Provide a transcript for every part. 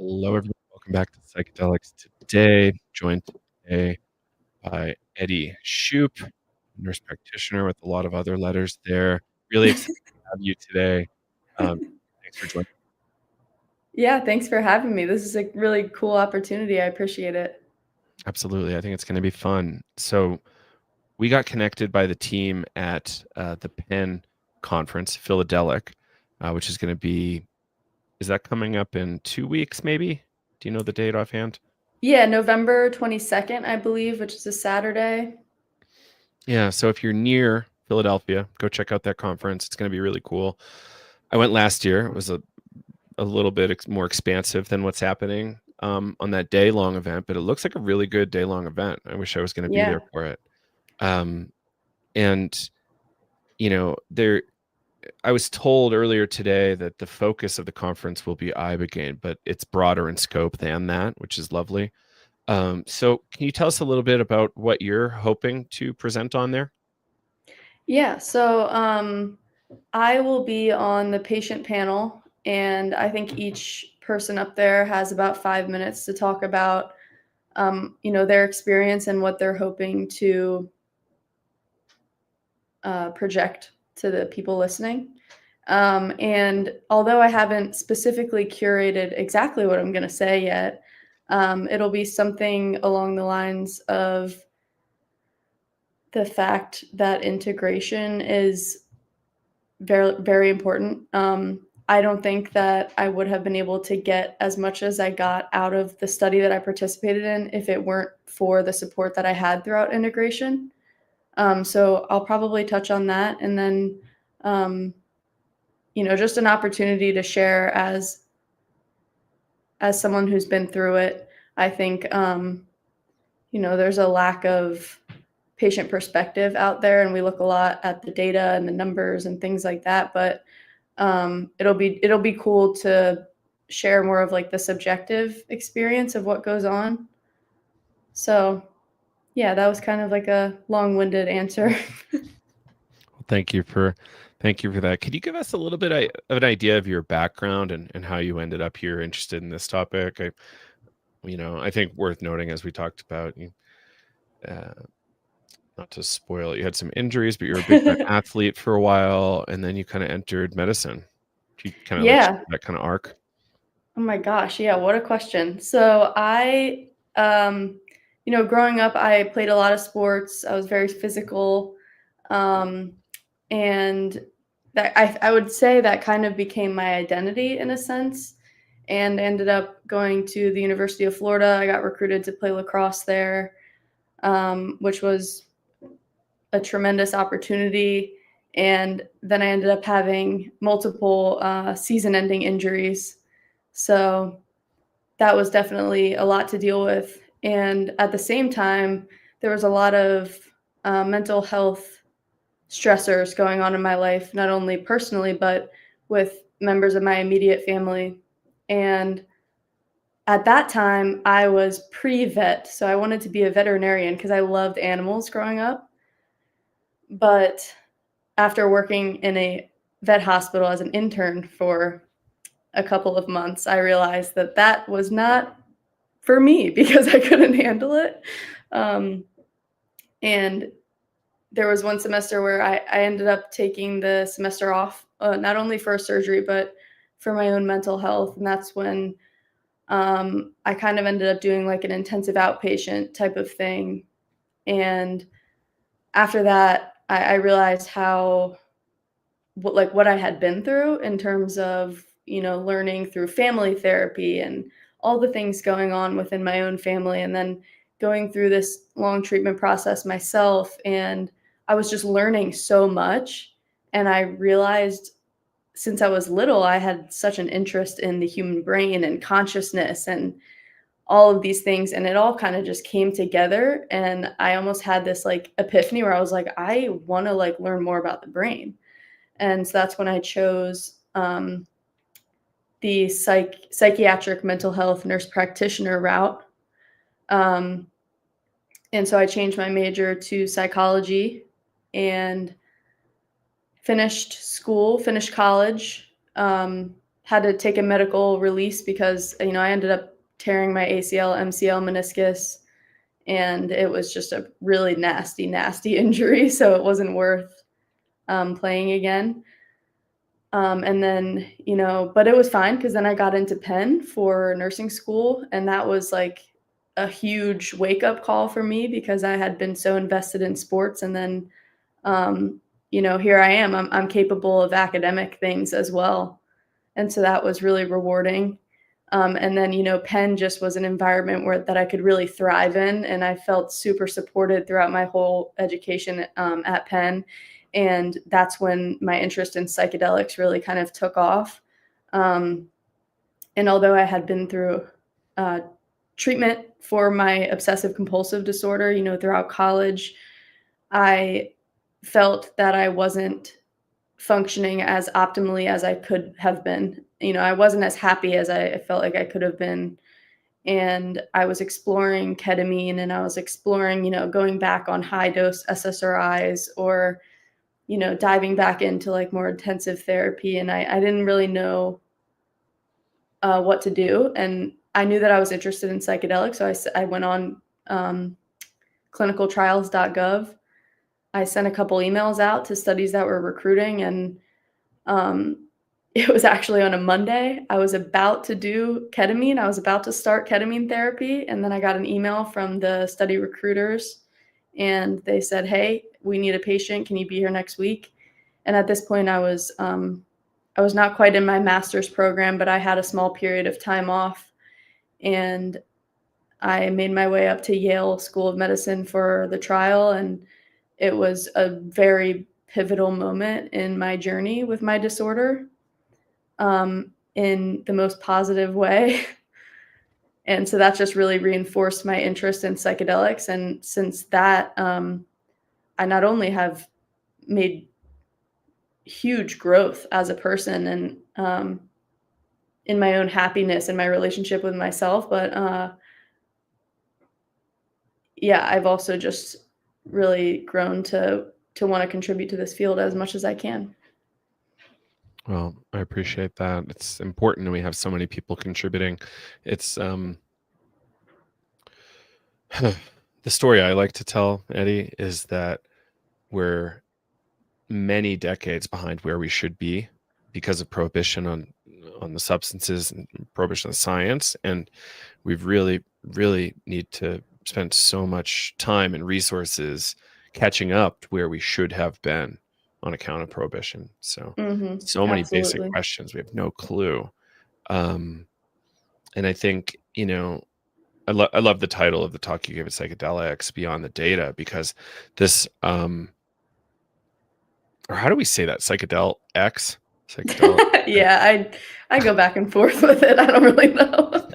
Hello, everyone. Welcome back to Psychedelics Today. Joined today by Eddy Shoop, nurse practitioner with a lot of other letters there. Really excited to have you today. Thanks for joining. Yeah, thanks for having me. This is a really cool opportunity. I appreciate it. Absolutely. I think it's going to be fun. So, we got connected by the team at the Penn conference, Philadelic, which is going to be, is that coming up in 2 weeks, maybe? Do you know the date offhand? Yeah, November 22nd, I believe, which is a Saturday. Yeah, so if you're near Philadelphia, go check out that conference. It's going to be really cool. I went last year. It was a little bit more expansive than what's happening on that day-long event, but it looks like a really good day-long event. I wish I was going to be Yeah. there for it. And there, I was told earlier today that the focus of the conference will be ibogaine, but it's broader in scope than that, which is lovely. So can you tell us a little bit about what you're hoping to present on there? Yeah, so I will be on the patient panel, and I think each person up there has about 5 minutes to talk about, their experience and what they're hoping to project to the people listening. And although I haven't specifically curated exactly what I'm going to say yet, it'll be something along the lines of the fact that integration is very, very important. I don't think that I would have been able to get as much as I got out of the study that I participated in if it weren't for the support that I had throughout integration. So I'll probably touch on that, and then um, just an opportunity to share as someone who's been through it. I think there's a lack of patient perspective out there, and we look a lot at the data and the numbers and things like that. But it'll be cool to share more of like the subjective experience of what goes on. So yeah, that was kind of like a long-winded answer. Thank you for that. Could you give us a little bit of an idea of your background and how you ended up here interested in this topic? I think worth noting, as we talked about, uh, not to spoil it, you had some injuries, but you were a big time athlete for a while, and then you kind of entered medicine. Can you kind of like share Yeah. that kind of arc? Oh my gosh, yeah, what a question. So growing up, I played a lot of sports. I was very physical, um, and that I would say that kind of became my identity in a sense. And ended up going to the University of Florida. I got recruited to play lacrosse there, which was a tremendous opportunity. And then I ended up having multiple season-ending injuries. So that was definitely a lot to deal with. And at the same time, there was a lot of mental health stressors going on in my life, not only personally, but with members of my immediate family. And at that time, I was pre-vet. So I wanted to be a veterinarian because I loved animals growing up. But after working in a vet hospital as an intern for a couple of months, I realized that that was not for me because I couldn't handle it. Um, and there was one semester where I ended up taking the semester off, not only for surgery, but for my own mental health. And that's when I kind of ended up doing like an intensive outpatient type of thing. And after that, I realized what I had been through in terms of, learning through family therapy and all the things going on within my own family, and then going through this long treatment process myself. And I was just learning so much. And I realized since I was little, I had such an interest in the human brain and consciousness and all of these things. And it all kind of just came together. And I almost had this like epiphany where I was like, I want to like learn more about the brain. And so that's when I chose the psychiatric mental health nurse practitioner route. Um, and so I changed my major to psychology and finished college, had to take a medical release because, I ended up tearing my ACL, MCL, meniscus, and it was just a really nasty, nasty injury. So it wasn't worth playing again. And then, but it was fine because then I got into Penn for nursing school. And that was like a huge wake up call for me because I had been so invested in sports. And then, here I am. I'm capable of academic things as well. And so that was really rewarding. And then, Penn just was an environment that I could really thrive in. And I felt super supported throughout my whole education at Penn. And that's when my interest in psychedelics really kind of took off. And although I had been through treatment for my obsessive compulsive disorder, throughout college, I felt that I wasn't functioning as optimally as I could have been. I wasn't as happy as I felt like I could have been. And I was exploring ketamine and I was exploring, going back on high dose SSRIs or, diving back into like more intensive therapy. And I didn't really know what to do. And I knew that I was interested in psychedelics. So I went on clinicaltrials.gov. I sent a couple emails out to studies that were recruiting, and it was actually on a Monday. I was about to do ketamine. I was about to start ketamine therapy, and then I got an email from the study recruiters, and they said, "Hey, we need a patient. Can you be here next week?" And at this point, I was not quite in my master's program, but I had a small period of time off, and I made my way up to Yale School of Medicine for the trial, and it was a very pivotal moment in my journey with my disorder, in the most positive way. And so that just really reinforced my interest in psychedelics. And since that, I not only have made huge growth as a person and in my own happiness and my relationship with myself, but yeah, I've also just really grown to want to contribute to this field as much as I can. Well, I appreciate that. It's important and we have so many people contributing. It's the story I like to tell, Eddie, is that we're many decades behind where we should be because of prohibition on the substances and prohibition on science. And we've really, really need to spend so much time and resources catching up to where we should have been on account of prohibition. So many basic Absolutely. questions. We have no clue. And I think, I love the title of the talk you gave at Psychedelics, Beyond the Data, because this, or how do we say that? Psychedel X? Psychedelic. Yeah, I go back and forth with it. I don't really know.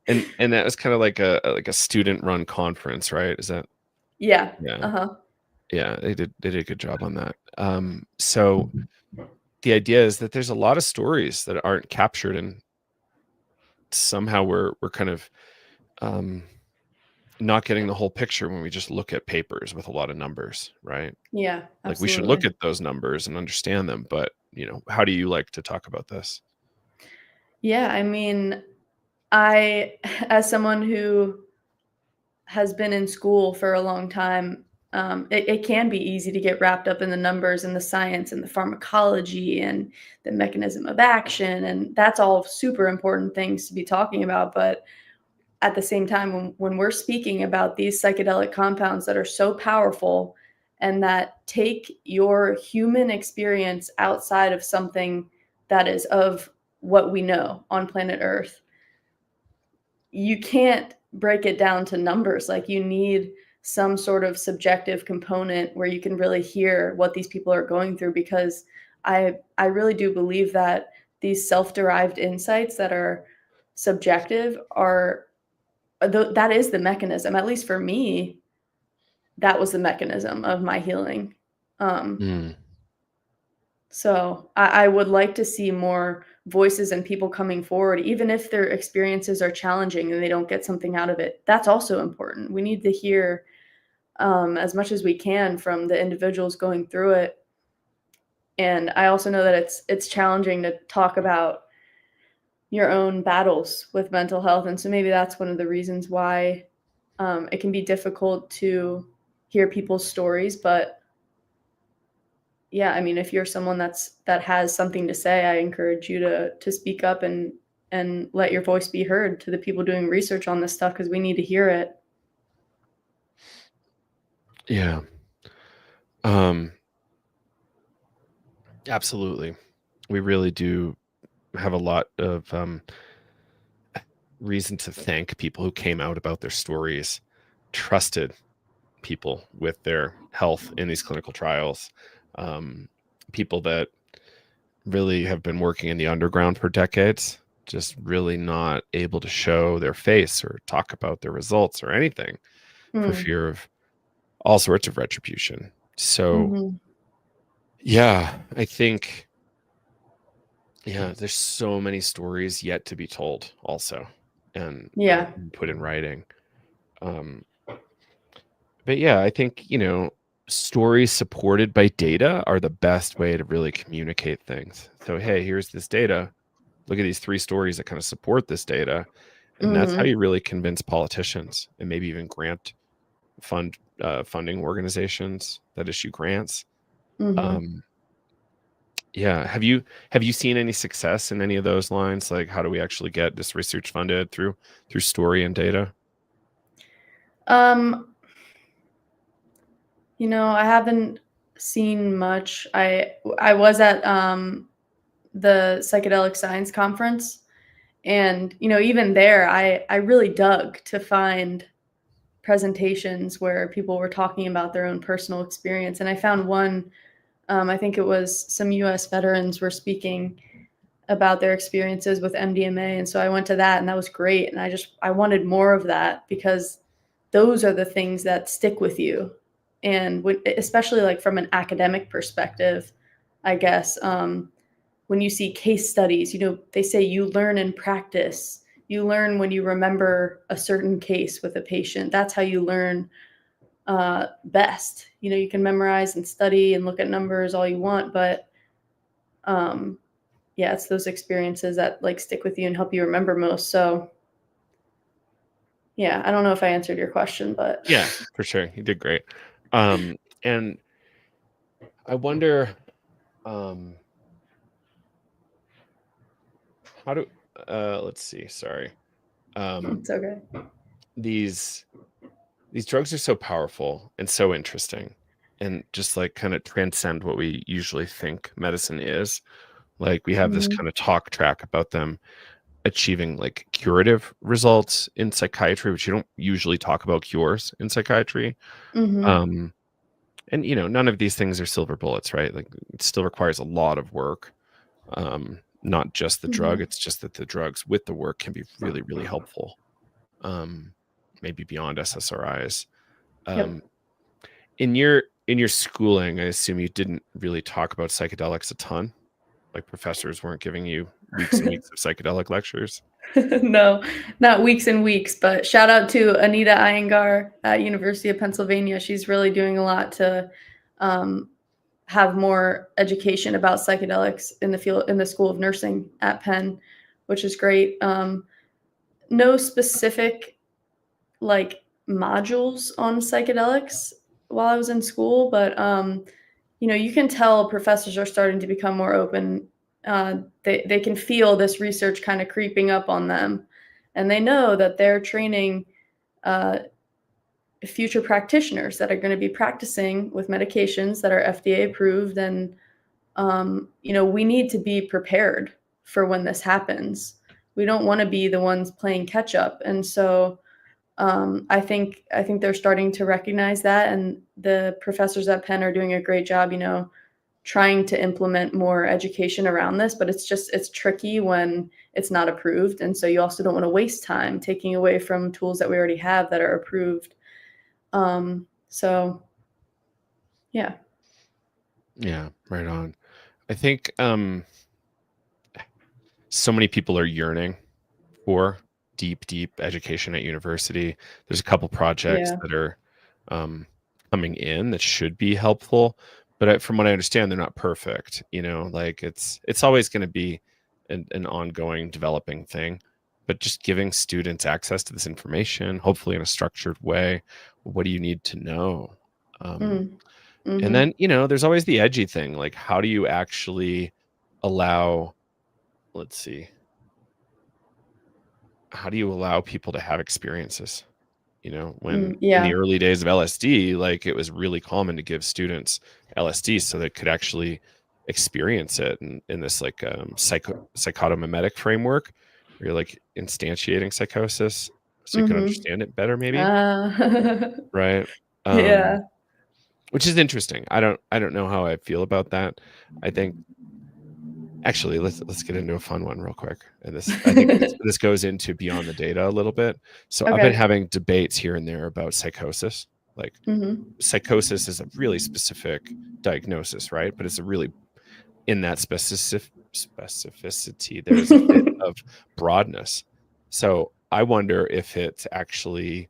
and that was kind of like a student run conference, right? Is that? Yeah. Yeah. Uh-huh. Yeah, they did a good job on that. So the idea is that there's a lot of stories that aren't captured, and somehow we're kind of not getting the whole picture when we just look at papers with a lot of numbers, right? Yeah, Like we should look absolutely. at those numbers and understand them, but how do you like to talk about this? Yeah, I mean, I as someone who has been in school for a long time, it can be easy to get wrapped up in the numbers and the science and the pharmacology and the mechanism of action, and that's all super important things to be talking about. But at the same time, when we're speaking about these psychedelic compounds that are so powerful and that take your human experience outside of something that is of what we know on planet Earth, you can't break it down to numbers. Like you need some sort of subjective component where you can really hear what these people are going through, because I really do believe that these self-derived insights that are subjective are that is the mechanism. At least for me, that was the mechanism of my healing. Um, Mm. so I would like to see more voices and people coming forward, even if their experiences are challenging and they don't get something out of it. That's also important. We need to hear as much as we can from the individuals going through it. And I also know that it's challenging to talk about your own battles with mental health, and so maybe that's one of the reasons why it can be difficult to hear people's stories. But yeah, I mean, if you're someone that has something to say, I encourage you to speak up and let your voice be heard to the people doing research on this stuff, because we need to hear it. Yeah. Absolutely. We really do have a lot of reason to thank people who came out about their stories, trusted people with their health in these clinical trials, people that really have been working in the underground for decades, just really not able to show their face or talk about their results or anything for Mm. fear of all sorts of retribution. So, Mhm. yeah, I think, yeah, there's so many stories yet to be told also and Yeah. put in writing. Um, but yeah, I think, stories supported by data are the best way to really communicate things. So, hey, here's this data. Look at these 3 stories that kind of support this data. And that's how Mhm. you really convince politicians and maybe even funding organizations that issue grants. Mhm. Um, yeah. Have you seen any success in any of those lines? Like, how do we actually get this research funded through story and data? Um, I haven't seen much. I was at the psychedelic science conference, and even there I really dug to find presentations where people were talking about their own personal experience, and I found one. I think it was some US veterans were speaking about their experiences with MDMA, and so I went to that, and that was great, and I wanted more of that, because those are the things that stick with you. And especially like from an academic perspective, I guess, when you see case studies, they say you learn in practice. You learn when you remember a certain case with a patient. That's how you learn best. You can memorize and study and look at numbers all you want, but um, yeah, it's those experiences that like stick with you and help you remember most. So yeah, I don't know if I answered your question, but Yeah, for sure. You did great. And I wonder, um, how do let's see, sorry. Um, it's okay. these these drugs are so powerful and so interesting and just like kind of transcend what we usually think medicine is. Like we have this Mhm. kind of talk track about them achieving like curative results in psychiatry, which you don't usually talk about cures in psychiatry. Mhm. Um, and none of these things are silver bullets, right? Like it still requires a lot of work. Not just the drug, Mhm. it's just that the drugs with the work can be really, really helpful. Um, maybe beyond SSRIs. Yep. Um, in your schooling, I assume you didn't really talk about psychedelics a ton. Like professors weren't giving you weeks and weeks of psychedelic lectures. No, not weeks and weeks, but shout out to Anita Iyengar at University of Pennsylvania. She's really doing a lot to um, have more education about psychedelics in the School of Nursing at Penn, which is great. No specific like modules on psychedelics while I was in school, but you can tell professors are starting to become more open. They can feel this research kind of creeping up on them, and they know that they're training uh, future practitioners that are going to be practicing with medications that are FDA approved, and we need to be prepared for when this happens. We don't want to be the ones playing catch up, and so I think they're starting to recognize that, and the professors at Penn are doing a great job, trying to implement more education around this. But it's tricky when it's not approved, and so you also don't want to waste time taking away from tools that we already have that are approved. So yeah, Yeah, right on. I think so many people are yearning for deep, deep education at university. There's a couple projects yeah, that are um, coming in that should be helpful, but from what I understand, they're not perfect. Like it's always going to be an ongoing developing thing. But just giving students access to this information, hopefully in a structured way. What do you need to know? Mm. And Mhm. then, there's always the edgy thing. Like, how do you actually allow, let's see, how do you allow people to have experiences? When in the Yeah. early days of LSD, like it was really common to give students LSD so they could actually experience it in this like psychotomimetic framework where you're like instantiating psychosis so you could Mhm. understand it better, maybe. Uh, Right. yeah. Which is interesting. I don't know how I feel about that. I think actually let's get into a fun one real quick. And I think this goes into beyond the data a little bit. So I've been Okay. having debates here and there about psychosis. Like Mhm. psychosis is a really specific diagnosis, right? But it's a really in that specificity, there's a bit of broadness. So I wonder if it's actually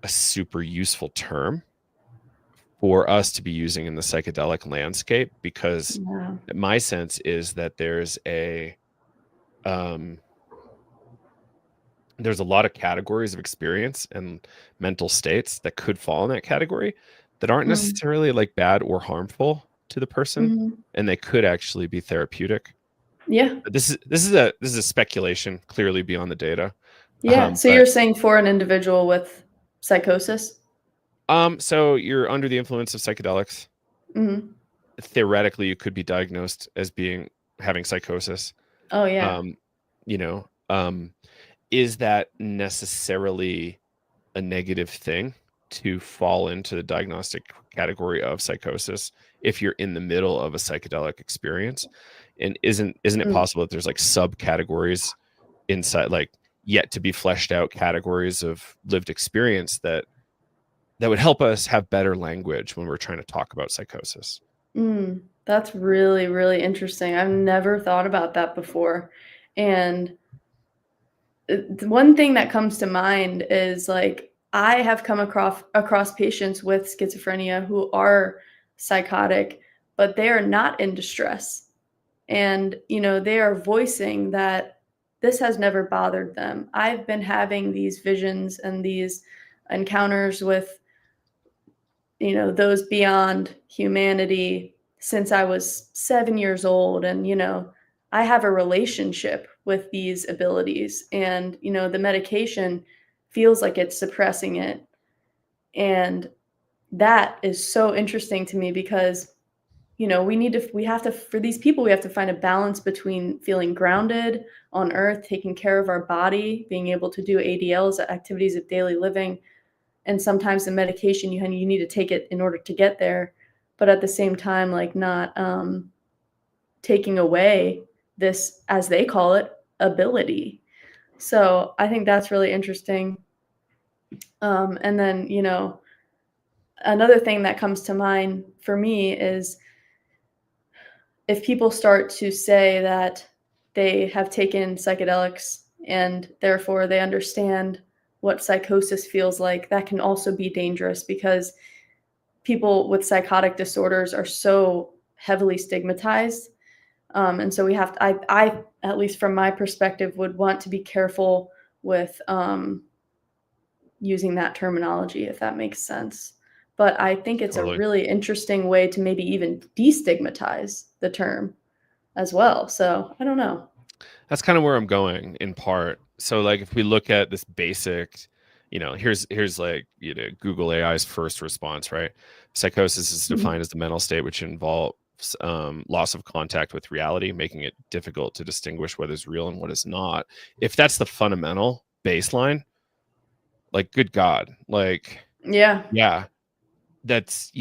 a super useful term for us to be using in the psychedelic landscape, because Yeah. my sense is that um, there's a lot of categories of experience and mental states that could fall in that category that aren't Mm. necessarily like bad or harmful to the person, Mhm. and they could actually be therapeutic. Yeah. But this is a speculation, clearly beyond the data. Yeah. So But you're saying for an individual with psychosis? so you're under the influence of psychedelics. Mhm. Theoretically, you could be diagnosed as having psychosis. Oh, yeah. Um, you know, um, is that necessarily a negative thing to fall into the diagnostic category of psychosis if you're in the middle of a psychedelic experience? And isn't it Mm. possible that there's like subcategories inside, like yet to be fleshed out categories of lived experience that would help us have better language when we're trying to talk about psychosis? That's really, really interesting. I've never thought about that before. And the one thing that comes to mind is like I have come across patients with schizophrenia who are psychotic, but they are not in distress. And they are voicing that this has never bothered them. I've been having these visions and these encounters with those beyond humanity since I was 7 years old. And I have a relationship with these abilities, and the medication feels like it's suppressing it. And that is so interesting to me because we have to, for these people, we have to find a balance between feeling grounded on earth, taking care of our body, being able to do ADLs, activities of daily living, and sometimes the medication you need to take it in order to get there, but at the same time, like, not taking away this, as they call it, ability. So I think that's really interesting. And then another thing that comes to mind for me is if people start to say that they have taken psychedelics and therefore they understand what psychosis feels like, that can also be dangerous because people with psychotic disorders are so heavily stigmatized. And so we have to, at least from my perspective, would want to be careful with using that terminology, if that makes sense. But I think it's a Totally. really interesting way to maybe even destigmatize the term as well. So I don't know. That's kind of where I'm going in part. So like if we look at this basic, here's like, Google AI's first response, right? Psychosis is Mhm. defined as the mental state which involves loss of contact with reality, making it difficult to distinguish what is real and what is not. If that's the fundamental baseline, like good God, like Yeah. yeah, that's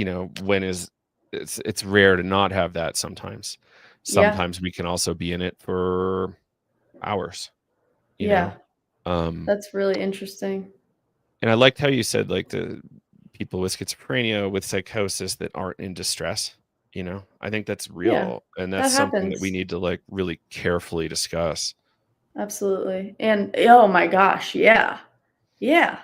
when is it's rare to not have that sometimes. Yeah. Sometimes we can also be in it for hours, you know. Yeah. Um, That's really interesting. and I liked how you said like the people with schizophrenia with psychosis that aren't in distress. I think that's Yeah. real, and that's That something that we happens. need to like really carefully discuss. Absolutely. And oh my gosh, yeah. Yeah.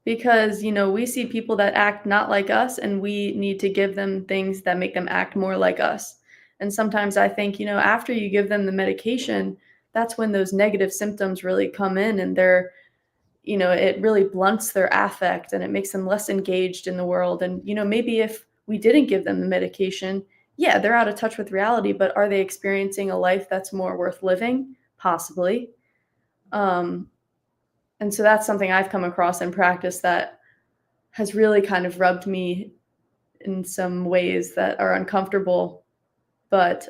because, we see people that act not like us, and we need to give them things that make them act more like us. And sometimes I think, after you give them the medication, that's when those negative symptoms really come in, and it really blunts their affect and it makes them less engaged in the world. And, maybe if we didn't give them the medication, yeah, they're out of touch with reality, but are they experiencing a life that's more worth living? Possibly. Um, and so that's something I've come across in practice that has really kind of rubbed me in some ways that are uncomfortable. But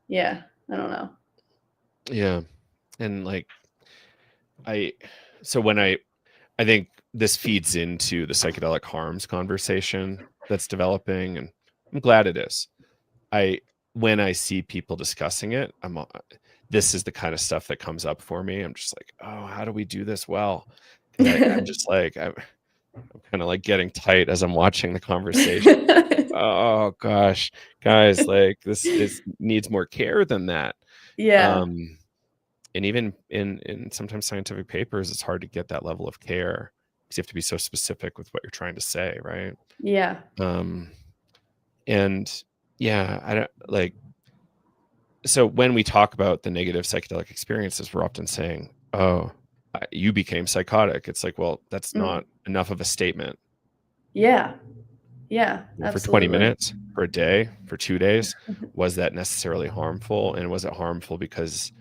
yeah, I don't know. Yeah. And like I so when I think this feeds into the psychedelic harms conversation that's developing, and I'm glad it is. I When I see people discussing it, this is the kind of stuff that comes up for me. I'm just like, oh, how do we do this well? Because I'm just like I'm kind of like getting tight as I'm watching the conversation. Oh gosh, guys, like this is needs more care than that. Yeah. Um, and even in sometimes scientific papers, it's hard to get that level of care because you have to be so specific with what you're trying to say, right? Yeah. Um, and yeah, I don't like. So when we talk about the negative psychedelic experiences, we're often saying, "Oh, you became psychotic." It's like, well, that's Mm. not enough of a statement. Yeah. Yeah, For 20 absolutely. minutes, for a day, for 2 days, was that necessarily harmful? And was it harmful because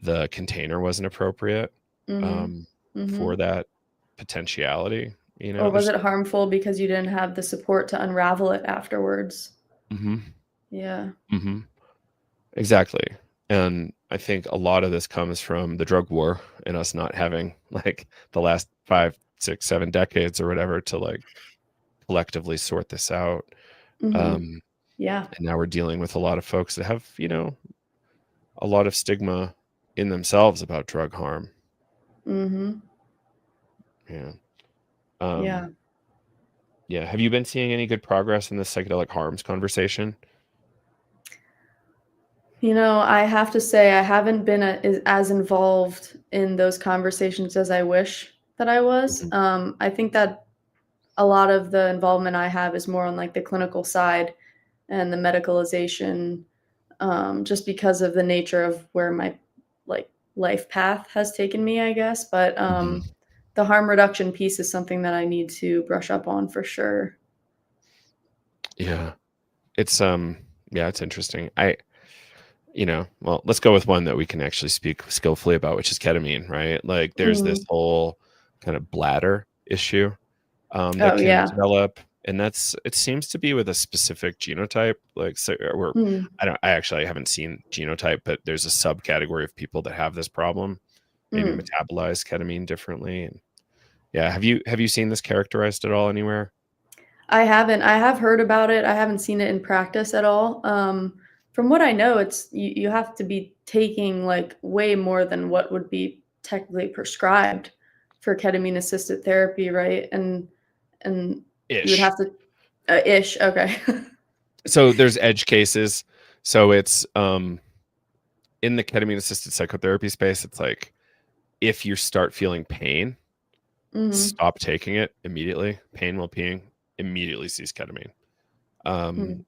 the container wasn't appropriate, Mhm. um, for Mhm. that potentiality? Or was There's it harmful because you didn't have the support to unravel it afterwards? Mhm, Yeah. mhm, exactly. And I think a lot of this comes from the drug war and us not having, like, the last 5, 6, 7 decades or whatever to, like, collectively sort this out. Mhm. Um, Yeah. and now we're dealing with a lot of folks that have, a lot of stigma in themselves about drug harm. Mhm. Yeah. Yeah. Um, yeah. Have you been seeing any good progress in this psychedelic harms conversation? I have to say I haven't been as involved in those conversations as I wish that I was. Mhm, I think that a lot of the involvement I have is more on like the clinical side and the medicalization, just because of the nature of where my like life path has taken me, I guess. But mhm. the harm reduction piece is something that I need to brush up on for sure. Yeah. It's yeah, it's interesting. Well, let's go with one that we can actually speak skillfully about, which is ketamine, right? Like there's this Mm. whole kind of bladder issue that Oh can yeah. develop, and it seems to be with a specific genotype. Like, so, or Mm. I haven't seen genotype, but there's a subcategory of people that have this problem, maybe Mm. metabolize ketamine differently. And yeah, have you seen this characterized at all anywhere? I haven't. I have heard about it. I haven't seen it in practice at all. From what I know, it's you have to be taking like way more than what would be technically prescribed for ketamine assisted therapy, right? And you would Ish. have to ish. Okay. So there's edge cases. So it's in the ketamine assisted psychotherapy space, it's like if you start feeling pain, Mhm. stop taking it immediately. Pain while peeing, immediately cease ketamine. Um, Mm.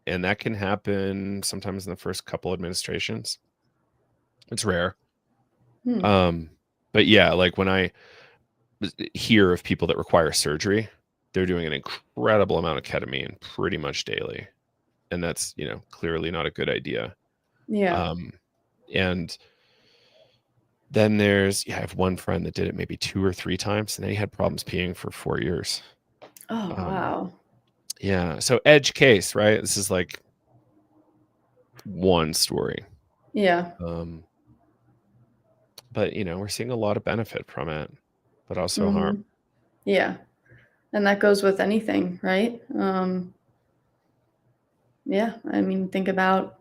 and that can happen sometimes in the first couple administrations. It's rare. Hmm. Um, but yeah, like when I hear of people that require surgery, they're doing an incredible amount of ketamine pretty much daily. And that's, clearly not a good idea. Yeah. Um, and then I have one friend that did it maybe 2 or 3 times, and then he had problems peeing for 4 years. Oh Um, wow. yeah, so edge case, right? This is like one story. Yeah. Um, but, we're seeing a lot of benefit from it, but also harm. Mhm. Yeah. And that goes with anything, right? Yeah. I mean, think about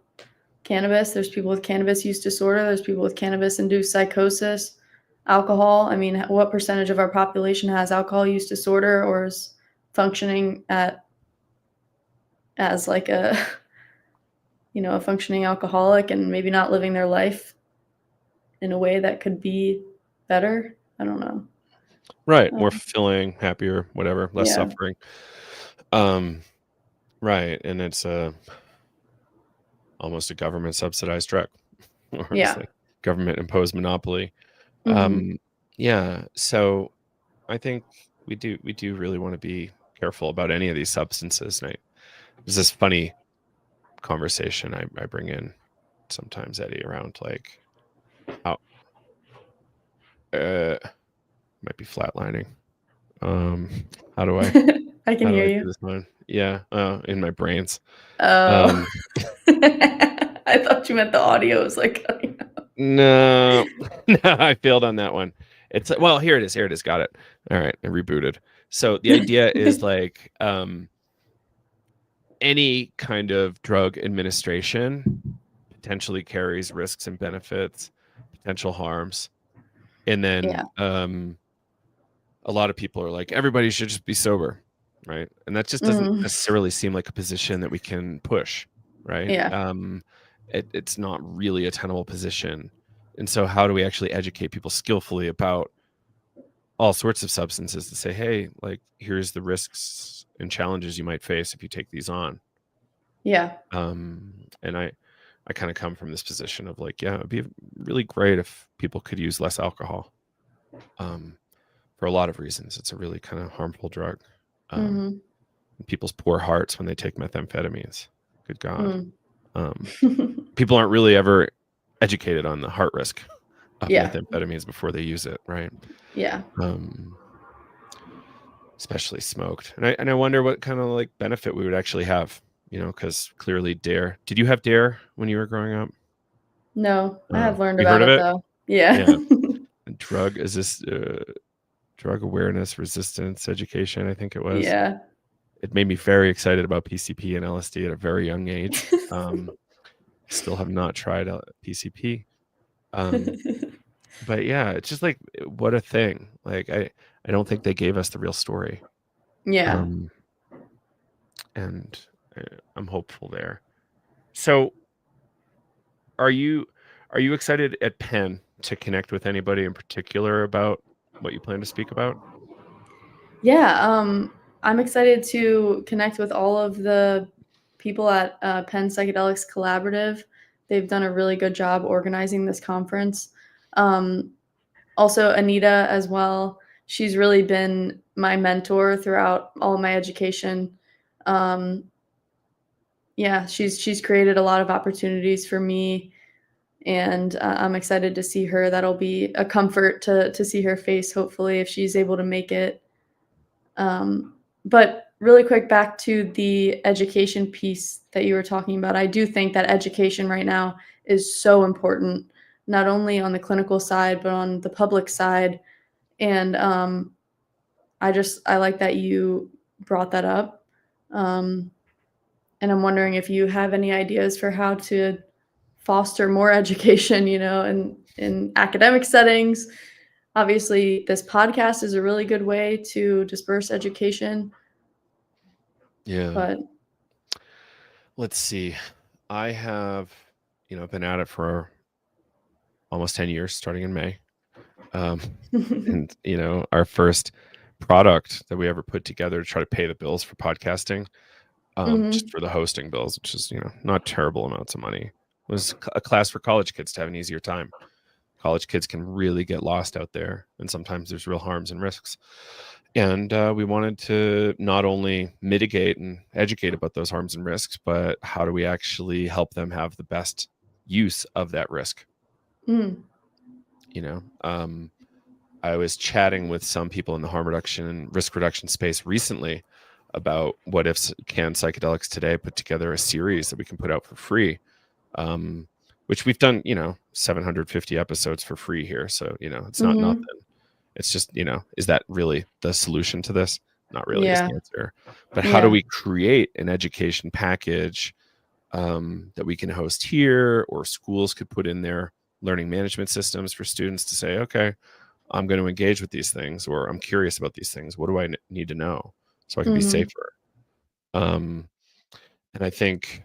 cannabis. There's people with cannabis use disorder. There's people with cannabis induced psychosis. Alcohol. I mean, what percentage of our population has alcohol use disorder or is functioning as like a a functioning alcoholic and maybe not living their life in a way that could be better? I don't know. Right. More fulfilling, happier, whatever, less Yeah. suffering. Right. And it's almost a government subsidized drug, or it's Yeah. like government imposed monopoly. Mhm. Yeah. So I think we do really want to be careful about any of these substances. And there's this funny conversation I bring in sometimes, Eddie, around like how might be flatlining. How do I I can hear do you. this one? Yeah, in my brains. Oh. I thought you meant the audio was like cutting out. No, no, I failed on that one. It's well, here it is. Here it is. Got it. All right, I rebooted. So the idea is like any kind of drug administration potentially carries risks and benefits, potential harms, and Yeah. then a lot of people are like, everybody should just be sober, right? And that just doesn't Mm. necessarily seem like a position that we can push, right? Yeah. It's not really a tenable position. And so how do we actually educate people skillfully about all sorts of substances to say, hey, like, here's the risks and challenges you might face if you take these on. Yeah. And I kind of come from this position of like, yeah, it'd be really great if people could use less alcohol. For a lot of reasons, it's a really kind of harmful drug. Mhm. People's poor hearts when they take methamphetamines. Good God. Mm. People aren't really ever educated on the heart risk of Yeah. methamphetamines before they use it, right? Yeah. Especially smoked. And I wonder what kind of like benefit we would actually have, you know, because clearly Dare. Did you have Dare when you were growing up? No, I have learned You heard about of it it? though. Yeah. Yeah. Drug awareness resistance education, I think it was. Yeah. It made me very excited about PCP and LSD at a very young age. Still have not tried PCP. But yeah, it's just like, what a thing. Like I don't think they gave us the real story. Yeah. And I'm hopeful there. So are you excited at Penn to connect with anybody in particular about what you plan to speak about? Yeah, I'm excited to connect with all of the people at Penn Psychedelics Collaborative. They've done a really good job organizing this conference. Also, Anita as well. She's really been my mentor throughout all of my education. Um, yeah, she's created a lot of opportunities for me, and I'm excited to see her. That'll be a comfort to see her face, hopefully, if she's able to make it. But really quick, back to the education piece that you were talking about. I do think that education right now is so important, not only on the clinical side, but on the public side. And I like that you brought that up. Um, and I'm wondering if you have any ideas for how to foster more education, in academic settings. Obviously, this podcast is a really good way to disperse education. Yeah. But Let's see. I have, been at it for almost 10 years, starting in May. And, our first product that we ever put together to try to pay the bills for podcasting, just for the hosting bills, which is, not terrible amounts of money, was a class for college kids to have an easier time. College kids can really get lost out there, and sometimes there's real harms and risks. And we wanted to not only mitigate and educate about those harms and risks, but how do we actually help them have the best use of that risk? I was chatting with some people in the harm reduction and risk reduction space recently about what if can psychedelics today put together a series that we can put out for free, which we've done, 750 episodes for free here. So, it's not nothing. It's just, is that really the solution to this? Not really is the answer. But how do we create an education package that we can host here, or schools could put in their learning management systems for students to say, okay, I'm going to engage with these things, or I'm curious about these things. What do I need to know so I can be safer? And I think,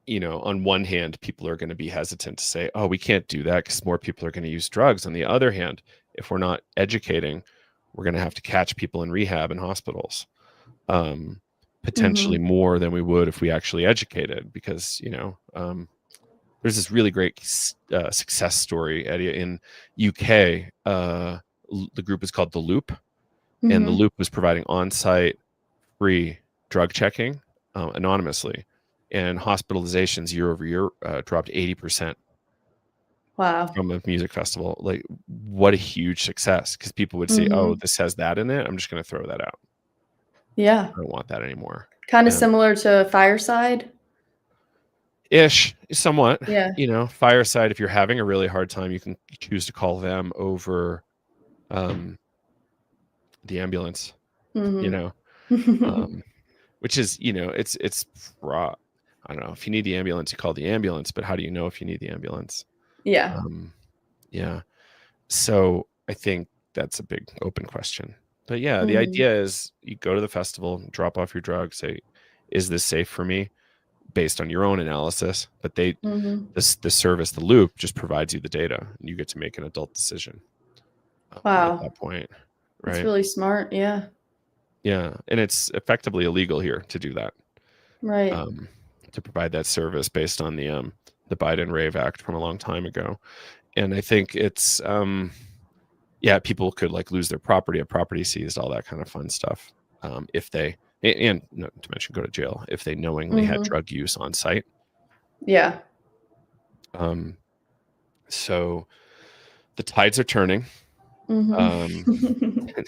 on one hand, people are going to be hesitant to say, oh, we can't do that because more people are going to use drugs. On the other hand, if we're not educating, we're going to have to catch people in rehab and hospitals, potentially Mhm. more than we would if we actually educated, because, there's this really great success story, Eddie, in UK. The group is called The Loop, and The Mhm. Loop was providing on-site free drug checking anonymously, and hospitalizations year over year dropped 80% Wow. from a music festival. Like, what a huge success, because people would say, oh, Mhm. this has that in it, I'm just going to throw that out. Yeah. I don't want that anymore. Kinda And similar to Fireside. ish, somewhat. Yeah. Fireside, if you're having a really hard time, you can choose to call them over um, the ambulance, you Mhm. know, which is, it's raw. I don't know. If you need the ambulance, you call the ambulance, but how do you know if you need the ambulance? Yeah. Yeah. So I think that's a big open question. But yeah, the Mhm. idea is you go to the festival, drop off your drug, say, is this safe for me? Based on your own analysis. But Mhm. the service, the Loop, just provides you the data, and you get to make an adult decision at Wow. that point, That's right? really smart, yeah. Yeah, and it's effectively illegal here to do that, Right. um, to provide that service based on the Biden Rave Act from a long time ago. And I think it's yeah, people could like lose their property, have property seized, all that kind of fun stuff. If they, and not to mention go to jail if they knowingly had Mhm. drug use on site. Yeah. Um, so the tides are turning. Um, Mhm.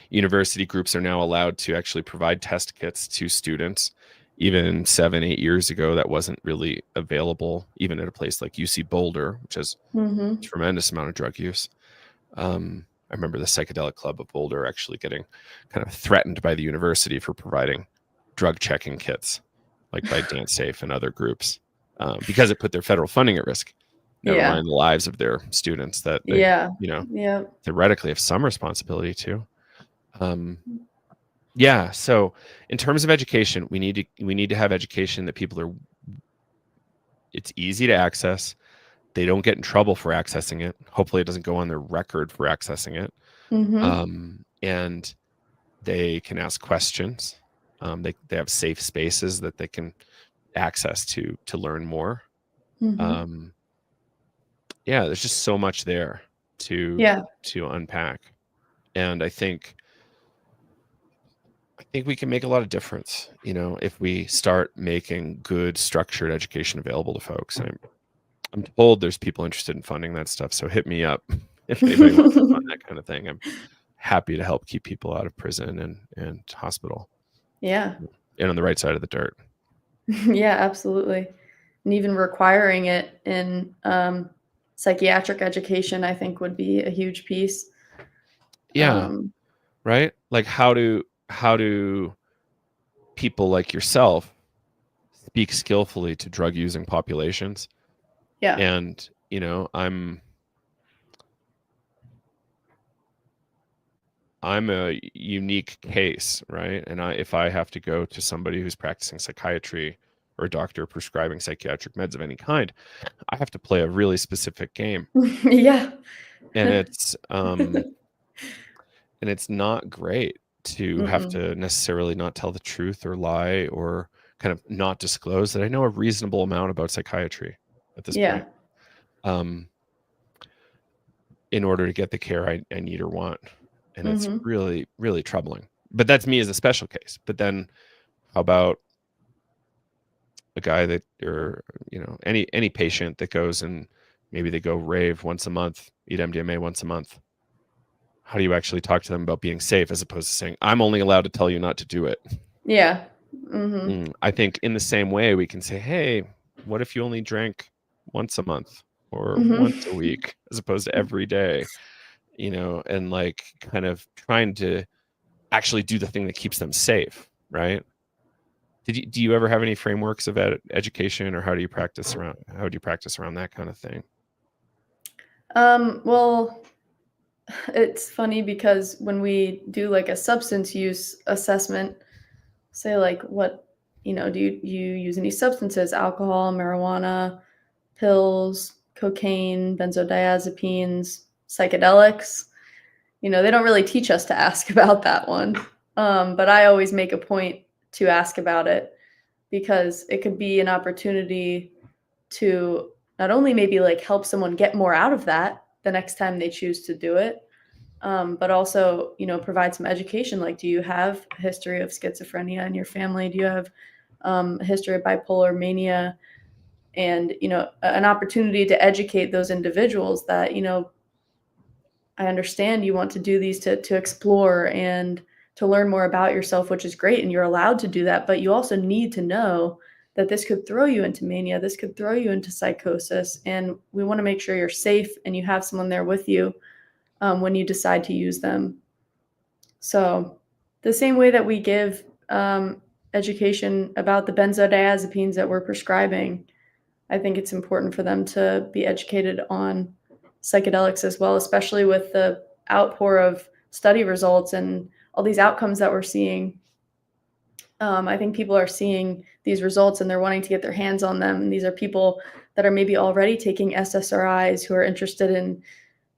University groups are now allowed to actually provide test kits to students. Even 7, 8 years ago, that wasn't really available, even at a place like UC Boulder, which has a Mhm. tremendous amount of drug use. I remember the Psychedelic Club of Boulder actually getting kind of threatened by the university for providing drug checking kits, like by Dance Safe and other groups, because it put their federal funding at risk. Never Yeah. mind the lives of their students that they, Yeah. you know, Yep. theoretically have some responsibility to. Um, yeah. So in terms of education, we need to have education that people are. It's easy to access. They don't get in trouble for accessing it. Hopefully, it doesn't go on their record for accessing it. Mhm. And they can ask questions. They have safe spaces that they can access to learn more. Mhm. Um, yeah, there's just so much there to Yeah. to unpack, and I think we can make a lot of difference, if we start making good structured education available to folks. And I'm told there's people interested in funding that stuff, so hit me up if anybody wants to fund that kind of thing. I'm happy to help keep people out of prison and hospital Yeah. and on the right side of the dirt. Yeah, absolutely. And even requiring it in, psychiatric education, I think would be a huge piece. Yeah, Um, right? Like how do people like yourself speak skillfully to drug using populations? yeah. And, I'm a unique case, right? And if I have to go to somebody who's practicing psychiatry or a doctor prescribing psychiatric meds of any kind, I have to play a really specific game. Yeah. And it's not great to have Mm-mm. to necessarily not tell the truth or lie or kind of not disclose that I know a reasonable amount about psychiatry at this point, Yeah. um, in order to get the care I need or want. And it's Mhm. really, really troubling. But that's me as a special case. But then how about a guy that, or, any patient that goes and maybe they go rave once a month, eat MDMA once a month? How do you actually talk to them about being safe as opposed to saying, I'm only allowed to tell you not to do it? Yeah. Mhm. I think in the same way, we can say, hey, what if you only drank once a month or Mhm. once a week as opposed to every day, and like kind of trying to actually do the thing that keeps them safe, right? Do you ever have any frameworks of education, or how do you practice around that kind of thing? Well, it's funny because when we do like a substance use assessment, say like what, do you use any substances, alcohol, marijuana, pills, cocaine, benzodiazepines, psychedelics? they don't really teach us to ask about that one. But I always make a point to ask about it because it could be an opportunity to not only maybe like help someone get more out of that the next time they choose to do it, but also, provide some education. Like, do you have a history of schizophrenia in your family? Do you have a history of bipolar mania? And, an opportunity to educate those individuals that, I understand you want to do these to explore and to learn more about yourself, which is great. And you're allowed to do that. But you also need to know that this could throw you into mania. This could throw you into psychosis. And we want to make sure you're safe and you have someone there with you when you decide to use them. So the same way that we give education about the benzodiazepines that we're prescribing, I think it's important for them to be educated on psychedelics as well, especially with the outpour of study results and all these outcomes that we're seeing. I think people are seeing these results and they're wanting to get their hands on them. And these are people that are maybe already taking SSRIs who are interested in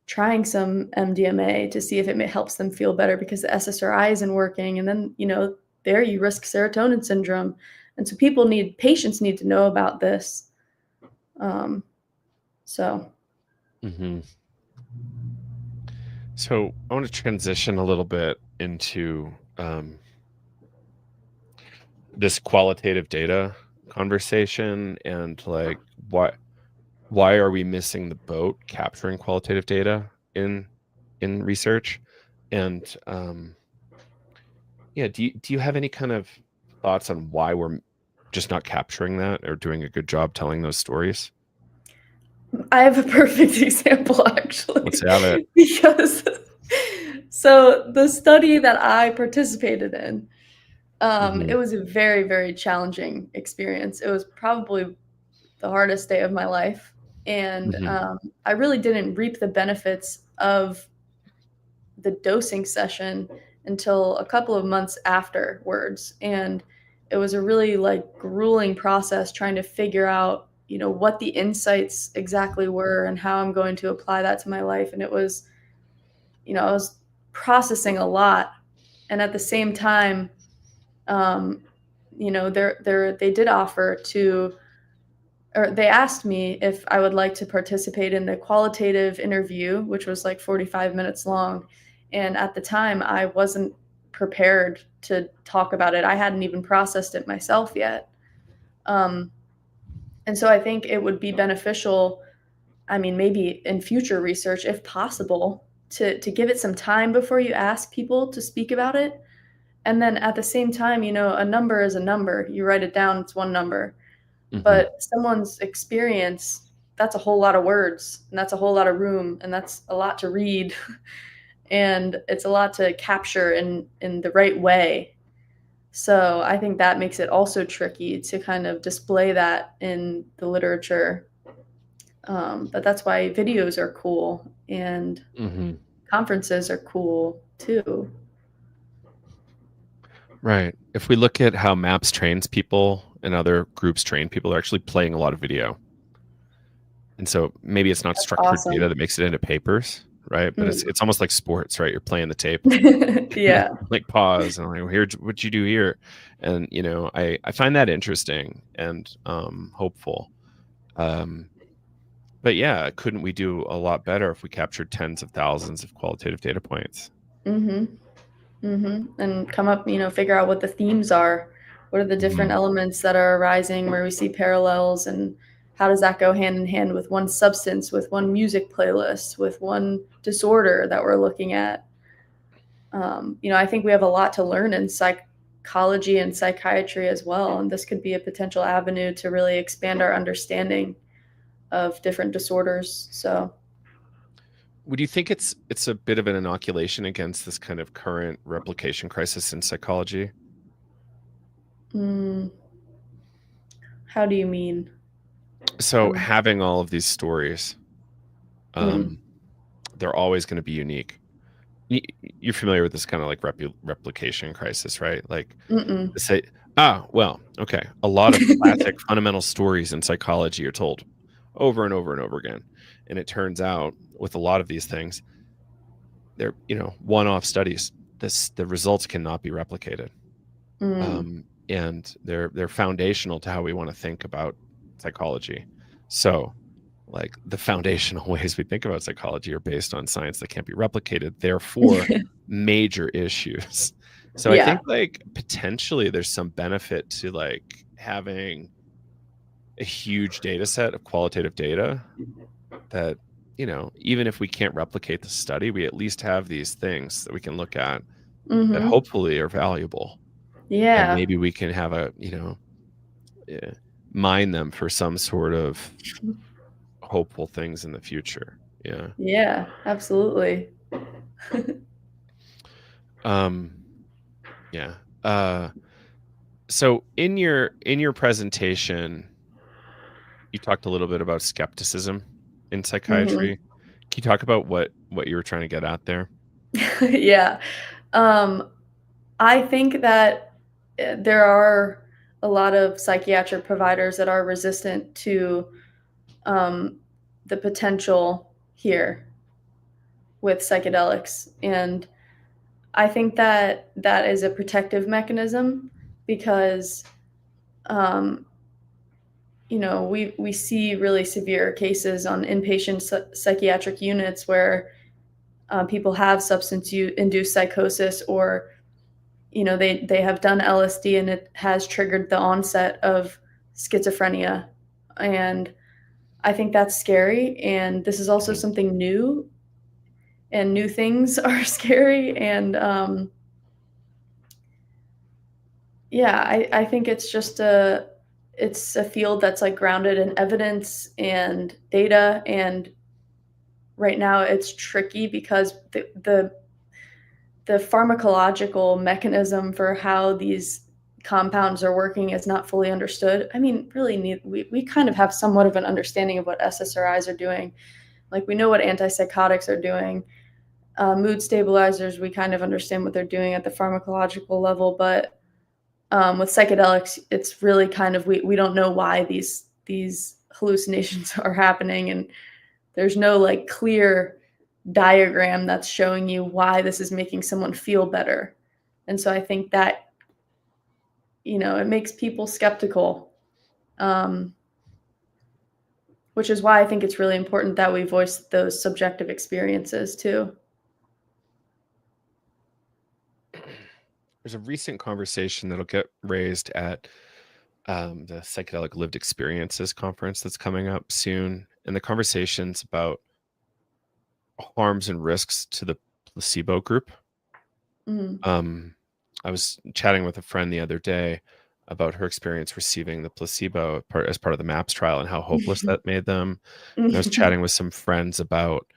trying some MDMA to see if it helps them feel better because the SSRI isn't working. And then, there you risk serotonin syndrome. And so patients need to know about this. So. Mm-hmm. So I want to transition a little bit into this qualitative data conversation and like why are we missing the boat capturing qualitative data in research? And do you have any kind of thoughts on why we're just not capturing that or doing a good job telling those stories? I have a perfect example, actually. Let's have it. Because so the study that I participated in, it was a very, very challenging experience. It was probably the hardest day of my life. And I really didn't reap the benefits of the dosing session until a couple of months afterwards. And it was a really like grueling process trying to figure out, what the insights exactly were and how I'm going to apply that to my life. And it was, I was processing a lot. And at the same time, they did offer to, or they asked me if I would like to participate in the qualitative interview, which was like 45 minutes long. And at the time, I wasn't prepared to talk about it. I hadn't even processed it myself yet. And so I think it would be beneficial, maybe in future research, if possible, to give it some time before you ask people to speak about it. And then at the same time, a number is a number. You write it down, it's one number. But someone's experience, that's a whole lot of words, and that's a whole lot of room, and that's a lot to read. And it's a lot to capture in the right way. So I think that makes it also tricky to kind of display that in the literature. But that's why videos are cool and conferences are cool too. Right. If we look at how MAPS trains people and other groups train people, they're actually playing a lot of video. And so maybe it's not That's structured awesome. data that makes it into papers, right? But it's almost like sports, right? You're playing the tape. Yeah. Like pause and like, here, what you do here. And, I find that interesting and hopeful. But yeah, couldn't we do a lot better if we captured tens of thousands of qualitative data points? And come up, figure out what the themes are. What are the different elements that are arising where we see parallels, and how does that go hand in hand with one substance, with one music playlist, with one disorder that we're looking at? I think we have a lot to learn in psychology and psychiatry as well. And this could be a potential avenue to really expand our understanding of different disorders. So would you think it's a bit of an inoculation against this kind of current replication crisis in psychology? How do you mean? So having all of these stories, they're always going to be unique. You're familiar with this kind of like replication crisis, right? Like say, okay. A lot of classic fundamental stories in psychology are told over and over and over again. And it turns out with a lot of these things, they're, one-off studies. The results cannot be replicated. Mm. And they're foundational to how we want to think about psychology. So, like, the foundational ways we think about psychology are based on science that can't be replicated, therefore major issues. So I Yeah. think, like, potentially there's some benefit to, like, having a huge data set of qualitative data that, even if we can't replicate the study, we at least have these things that we can look at that Mm-hmm. hopefully are valuable. And Yeah. maybe we can have eh, mine them for some sort of hopeful things in the future. Yeah. Yeah, absolutely. Um, yeah. So in your presentation, you talked a little bit about skepticism in Hmm. psychiatry. Can you talk about what you were trying to get at there? Yeah. Um, I think that there are a lot of psychiatric providers that are resistant to um, the potential here with psychedelics. And I think that that is a protective mechanism because, um, we see really severe cases on inpatient psychiatric units where people have induced psychosis, or they have done LSD and it has triggered the onset of schizophrenia. And I think that's scary. And this is also Mhm. something new, and new things are scary. And yeah, I think it's a field that's like grounded in evidence and data. And right now it's tricky because the pharmacological mechanism for how these compounds are working is not fully understood. I mean, really, we kind of have somewhat of an understanding of what SSRIs are doing. Like, we know what antipsychotics are doing. Mood stabilizers, we kind of understand what they're doing at the pharmacological level. But with psychedelics, it's really kind of, we don't know why these hallucinations are happening. And there's no like clear diagram that's showing you why this is making someone feel better. And so I think that, it makes people skeptical, um, which is why I think it's really important that we voice those subjective experiences too. There's a recent conversation that'll get raised at the Psychedelic Lived Experiences conference that's coming up soon. And the conversation's about harms and risks to the placebo group. Mm. Um, I was chatting with a friend the other day about her experience receiving the placebo as part of the MAPS trial and how hopeless that made them. And I was chatting with some friends about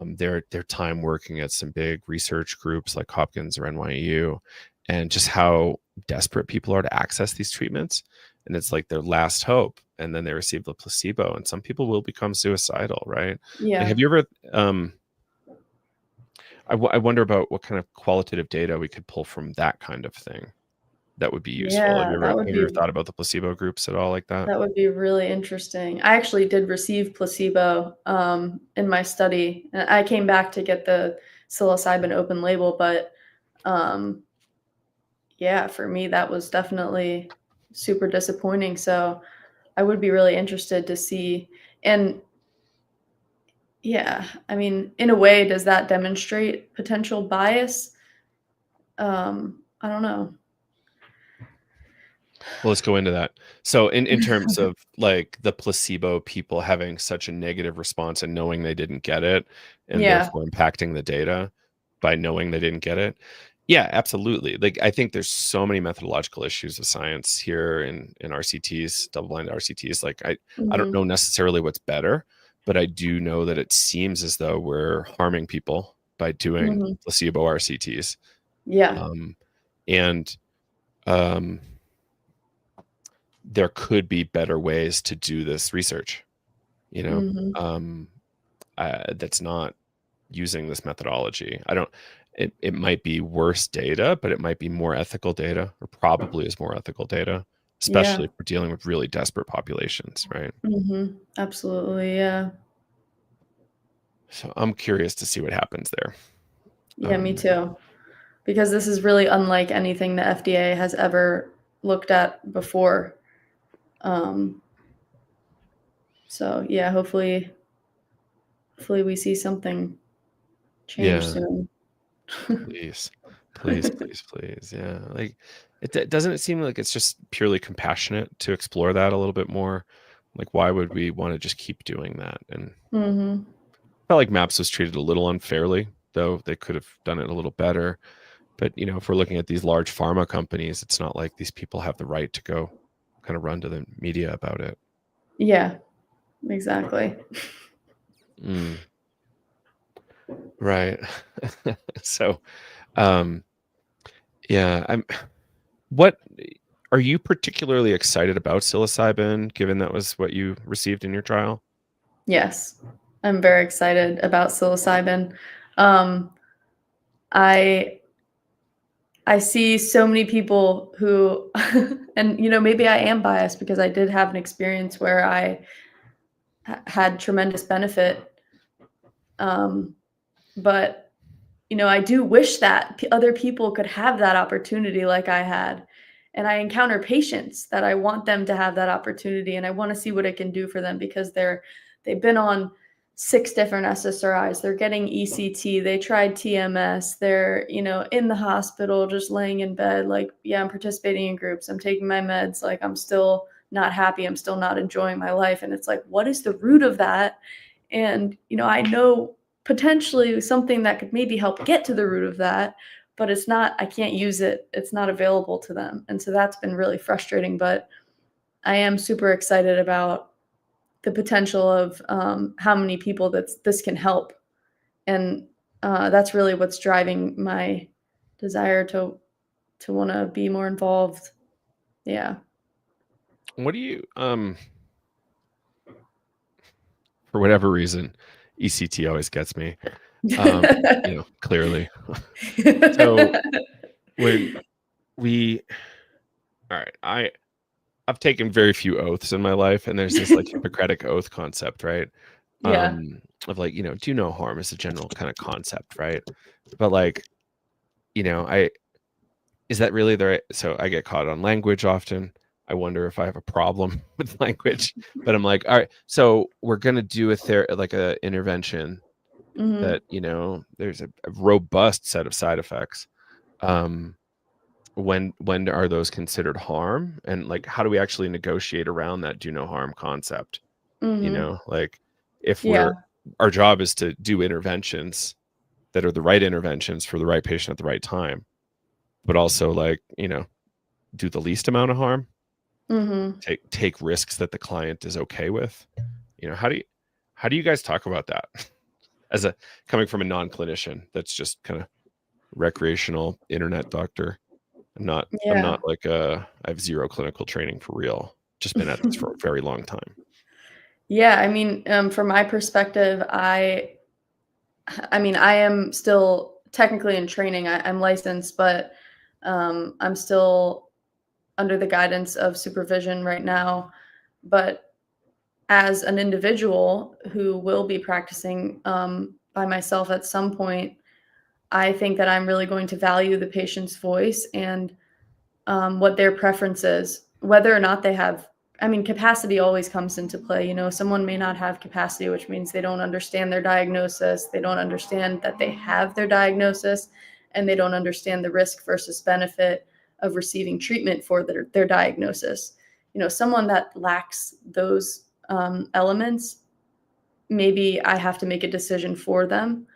their time working at some big research groups like Hopkins or NYU, and just how desperate people are to access these treatments. And it's like their last hope. And then they receive the placebo, and some people will become suicidal, right? Like, Yeah. have you ever I wonder about what kind of qualitative data we could pull from that kind of thing that would be useful. Have Yeah, you ever thought about the placebo groups at all like that? that would be really interesting. I actually did receive placebo in my study, and I came back to get the psilocybin open label. But um, yeah, for me, that was definitely super disappointing. So I would be really interested to see. And yeah, I mean, in a way, does that demonstrate potential bias? I don't know. Well, let's go into that. So in terms of, like, the placebo people having such a negative response and knowing they didn't get it, and Yeah. therefore impacting the data by knowing they didn't get it. Yeah, absolutely. Like, I think there's so many methodological issues of science here in RCTs, double-blind RCTs. Like, I don't Hmm. know necessarily what's better, but I do know that it seems as though we're harming people by doing Hmm. placebo RCTs. Yeah. Um, and um there could be better ways to do this research, you know, Hmm. um, that's not using this methodology. I don't. It might be worse data, but it might be more ethical data, or probably is more ethical data, especially Yeah. if we're dealing with really desperate populations, right? Hmm. Absolutely. Yeah. So I'm curious to see what happens there. Yeah, me too. Because this is really unlike anything the FDA has ever looked at before. Um, so yeah, hopefully we see something change Yeah, soon. please, please, please, please. Yeah, like doesn't it seem like it's just purely compassionate to explore that a little bit more? Like, why would we want to just keep doing that? And Mhm. I felt like Maps was treated a little unfairly, though they could have done it a little better. But if we're looking at these large pharma companies, it's not like these people have the right to go kind of run to the media about it. Yeah, exactly. Mm, right. So, um, yeah, what are you particularly excited about psilocybin, given that was what you received in your trial? Yes, I'm very excited about psilocybin. Um, I I see so many people who, and maybe I am biased because I did have an experience where I had tremendous benefit. Um, but I do wish that other people could have that opportunity like I had. And I encounter patients that I want them to have that opportunity, and I want to see what it can do for them because they've been on 6 different SSRIs. They're getting ECT. They tried TMS. They're, in the hospital, just laying in bed. Like, yeah, I'm participating in groups. I'm taking my meds. Like, I'm still not happy. I'm still not enjoying my life. And it's like, what is the root of that? And, I know potentially something that could maybe help get to the root of that, but I can't use it. It's not available to them. And so that's been really frustrating, but I am super excited about the potential of how many people this can help. And that's really what's driving my desire to want to be more involved. Yeah. What do you for whatever reason, ECT always gets me. Clearly. So when we all right, I've taken very few oaths in my life, and there's this like Hippocratic oath concept, right? Yeah. Of like, do no harm is a general kind of concept, right? But like, I is that really the right? So I get caught on language often. I wonder if I have a problem with language, but I'm like, all right, so we're gonna do like a intervention Hmm. that there's a robust set of side effects. Um, when are those considered harm, and like how do we actually negotiate around that do no harm concept? Hmm. Like if Yeah. our job is to do interventions that are the right interventions for the right patient at the right time, but also like do the least amount of harm, Hmm. take risks that the client is okay with. How do you guys talk about that as a coming from a non-clinician that's just kind of recreational internet doctor? I'm not Yeah. like I have zero clinical training for real. Just been at this for a very long time. Yeah, I mean, from my perspective, I mean, I am still technically in training. I'm licensed, but I'm still under the guidance of supervision right now. But as an individual who will be practicing by myself at some point, I think that I'm really going to value the patient's voice and what their preference is, whether or not they have. I mean, capacity always comes into play. Someone may not have capacity, which means they don't understand their diagnosis. They don't understand that they have their diagnosis, and they don't understand the risk versus benefit of receiving treatment for their diagnosis. Someone that lacks those elements, maybe I have to make a decision for them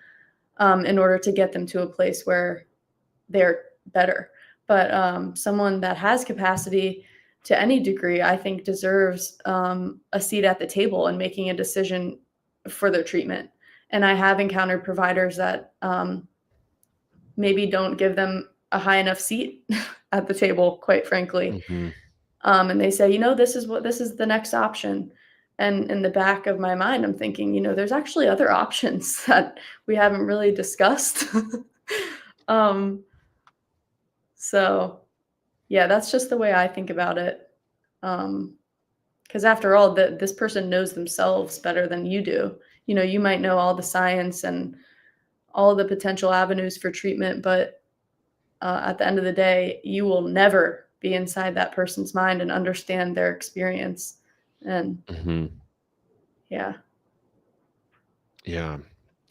in order to get them to a place where they're better. But someone that has capacity to any degree, I think, deserves a seat at the table and making a decision for their treatment. And I have encountered providers that maybe don't give them a high enough seat at the table, quite frankly. Mhm. And they say, this is the next option. And in the back of my mind, I'm thinking, there's actually other options that we haven't really discussed. um, so yeah, that's just the way I think about it. Because after all, this person knows themselves better than you do. You might know all the science and all the potential avenues for treatment, but at the end of the day, you will never be inside that person's mind and understand their experience. And Hmm. yeah. Yeah.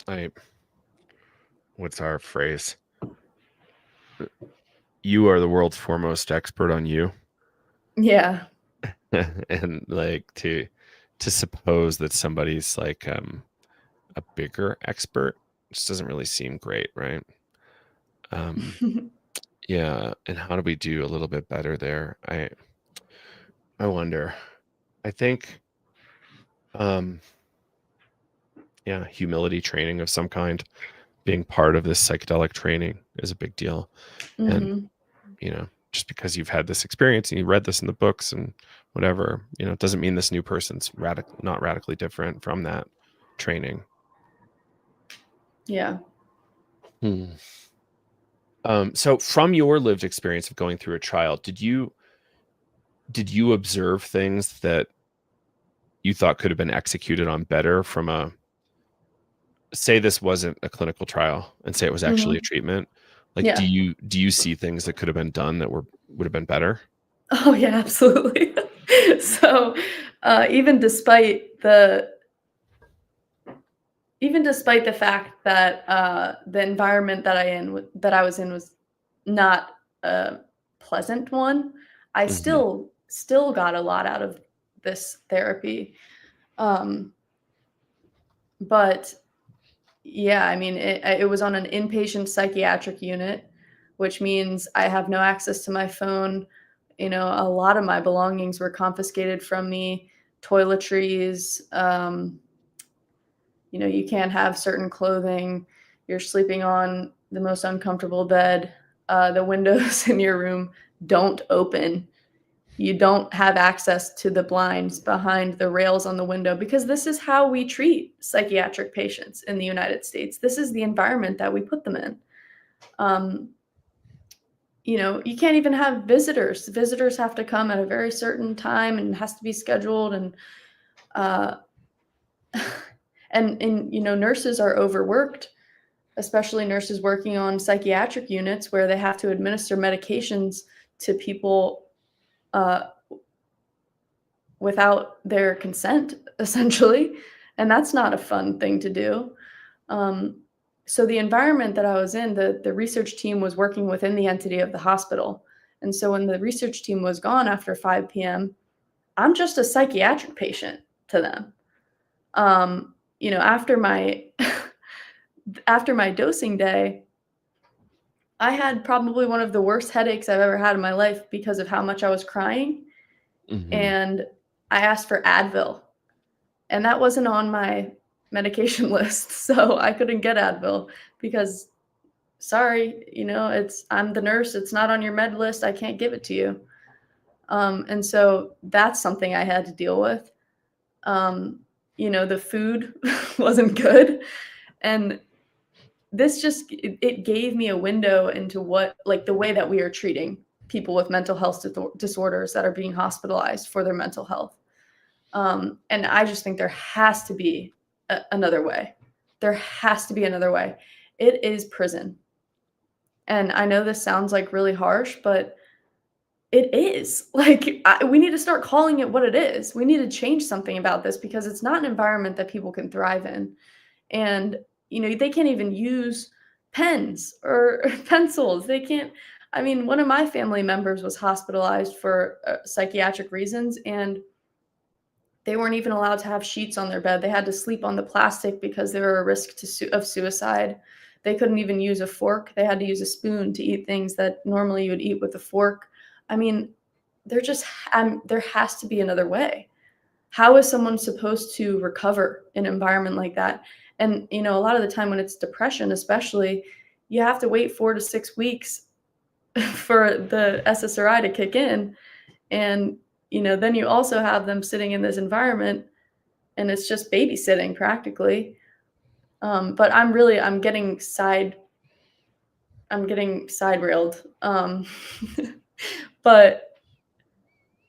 I, what's our phrase? You are the world's foremost expert on you. Yeah. And like to suppose that somebody's like a bigger expert just doesn't really seem great, right? Um yeah, and how do we do a little bit better there? I wonder. I think um yeah, humility training of some kind, being part of this psychedelic training is a big deal. And Hmm. just because you've had this experience and you read this in the books and whatever, it doesn't mean this new person's not radically different from that training. Yeah. Hmm. So from your lived experience of going through a trial, did you observe things that you thought could have been executed on better from a say this wasn't a clinical trial and say it was actually a Hmm. treatment? Like, do Yeah. you see things that could have been done that would have been better? Oh yeah, absolutely. So even despite the fact that the environment that I was in was not a pleasant one, I Hmm. still got a lot out of this therapy. Um, but yeah, I mean, it was on an inpatient psychiatric unit, which means I have no access to my phone. A lot of my belongings were confiscated from me, toiletries. You can't have certain clothing. You're sleeping on the most uncomfortable bed. The windows in your room don't open. You don't have access to the blinds behind the rails on the window because this is how we treat psychiatric patients in the United States. This is the environment that we put them in. Um, you can't even have visitors. Visitors have to come at a very certain time and has to be scheduled. And uh, nurses are overworked, especially nurses working on psychiatric units where they have to administer medications to people uh, without their consent, essentially. And that's not a fun thing to do. Um, so the environment that I was in, the research team was working within the entity of the hospital. And so when the research team was gone after 5 p.m., I'm just a psychiatric patient to them. After my after my dosing day, I had probably one of the worst headaches I've ever had in my life because of how much I was crying. Hmm. And I asked for Advil, and that wasn't on my medication list, so I couldn't get Advil because sorry, I'm the nurse, it's not on your med list, I can't give it to you. And so that's something I had to deal with. The food wasn't good, and it gave me a window into what like the way that we are treating people with mental health disorders that are being hospitalized for their mental health. And I just think there has to be another way. There has to be another way. It is prison. And I know this sounds like really harsh, but it is. Like, we need to start calling it what it is. We need to change something about this because it's not an environment that people can thrive in. And, they can't even use pens or pencils. They can't. I mean, one of my family members was hospitalized for psychiatric reasons, and they weren't even allowed to have sheets on their bed. They had to sleep on the plastic because they were a risk of suicide. They couldn't even use a fork. They had to use a spoon to eat things that normally you would eat with a fork. I mean, there has to be another way. How is someone supposed to recover in an environment like that? And a lot of the time when it's depression, especially, you have to wait 4 to 6 weeks for the SSRI to kick in. And, then you also have them sitting in this environment and it's just babysitting practically. But I'm getting side railed. But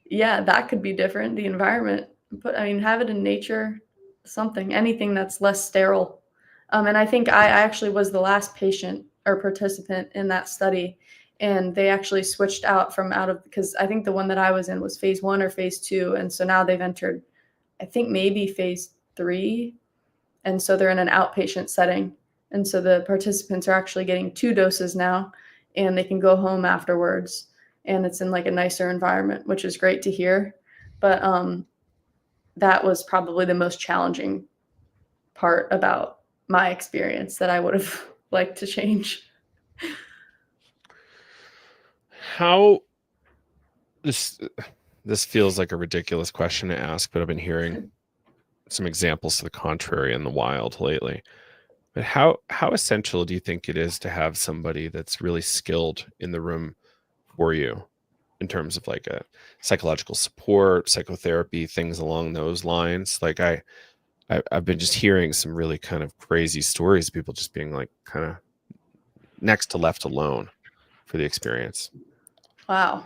yeah, that could be different. The environment, but I mean, have it in nature, anything that's less sterile. And I think I actually was the last patient or participant in that study. And they actually switched out because I think the one that I was in was phase 1 or phase 2. And so now they've entered, I think maybe phase 3. And so they're in an outpatient setting. And so the participants are actually getting 2 doses now, and they can go home afterwards. And it's in like a nicer environment, which is great to hear. But that was probably the most challenging part about my experience that I would have liked to change. How this feels like a ridiculous question to ask, but I've been hearing some examples to the contrary in the wild lately. But how essential do you think it is to have somebody that's really skilled in the room for you in terms of like a psychological support, psychotherapy, things along those lines? Like I've been just hearing some really kind of crazy stories of people just being like kind of next to left alone for the experience. Wow.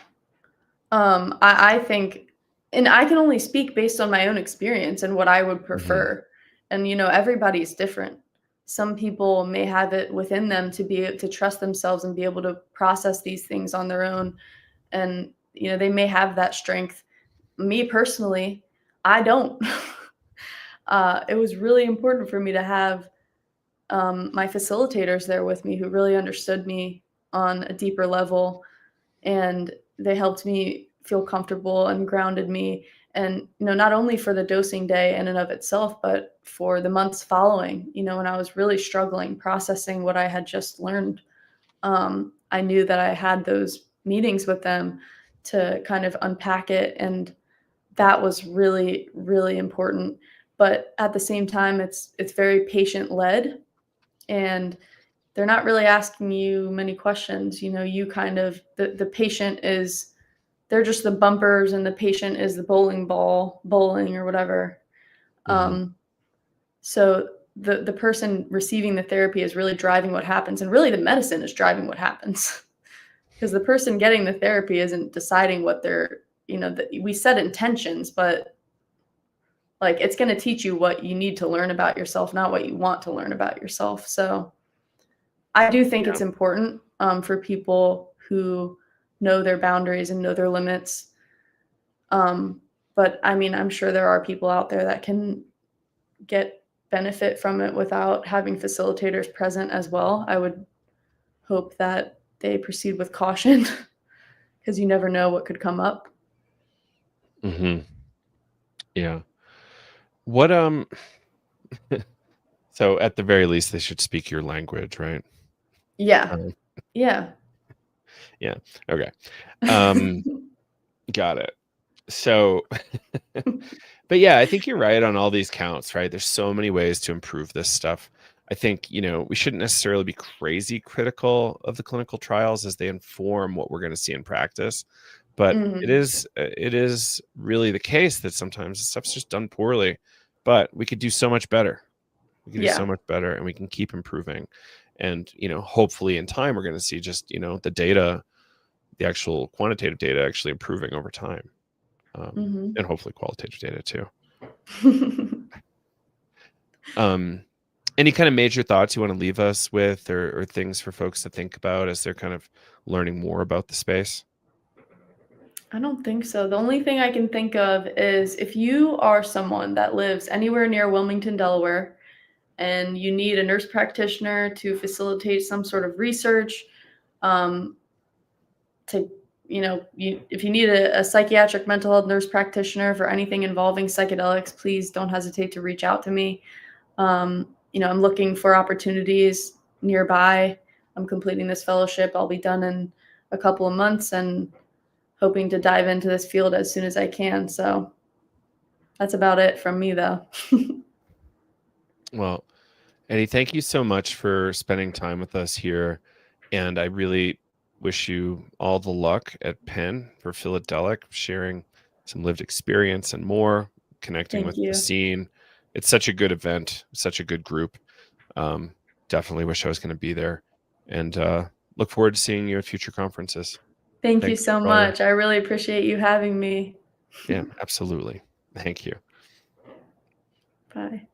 I think, and I can only speak based on my own experience and what I would prefer. And, everybody's different. Some people may have it within them to be able to trust themselves and be able to process these things on their own. And, they may have that strength. Me personally, I don't. It was really important for me to have my facilitators there with me who really understood me on a deeper level, and they helped me feel comfortable and grounded me. And not only for the dosing day in and of itself, but for the months following, when I was really struggling processing what I had just learned. I knew that I had those meetings with them to kind of unpack it, and that was really, really important. But at the same time, it's very patient led, and they're not really asking you many questions. You kind of, the patient is, they're just the bumpers, and the patient is the bowling or whatever. So the person receiving the therapy is really driving what happens, and really the medicine is driving what happens. Because the person getting the therapy isn't deciding what they're, we set intentions, but like it's going to teach you what you need to learn about yourself, not what you want to learn about yourself. So I do think it's important for people who know their boundaries and know their limits. But I mean, I'm sure there are people out there that can get benefit from it without having facilitators present as well. I would hope that they proceed with caution because you never know what could come up. Yeah. What so at the very least they should speak your language, right? Yeah. Yeah. Yeah. Okay. Got it. So but yeah, I think you're right on all these counts, right? There's so many ways to improve this stuff. I think, we shouldn't necessarily be crazy critical of the clinical trials as they inform what we're going to see in practice. But it is really the case that sometimes the stuff's just done poorly, but we could do so much better. We can do so much better, and we can keep improving. And, hopefully in time, we're going to see just, the data, the actual quantitative data actually improving over time. And hopefully qualitative data too. Any kind of major thoughts you want to leave us with, or things for folks to think about as they're kind of learning more about the space? I don't think so. The only thing I can think of is if you are someone that lives anywhere near Wilmington, Delaware, and you need a nurse practitioner to facilitate some sort of research, if you need a psychiatric mental health nurse practitioner for anything involving psychedelics, please don't hesitate to reach out to me. I'm looking for opportunities nearby. I'm completing this fellowship. I'll be done in a couple of months and hoping to dive into this field as soon as I can. So that's about it from me, though. Well, Eddy, thank you so much for spending time with us here. And I really wish you all the luck at Penn for Philadelic, sharing some lived experience and more, connecting with the scene. It's such a good event, such a good group. Definitely wish I was going to be there, and look forward to seeing you at future conferences. Thank you so much. I really appreciate you having me. Yeah, absolutely. Thank you. Bye.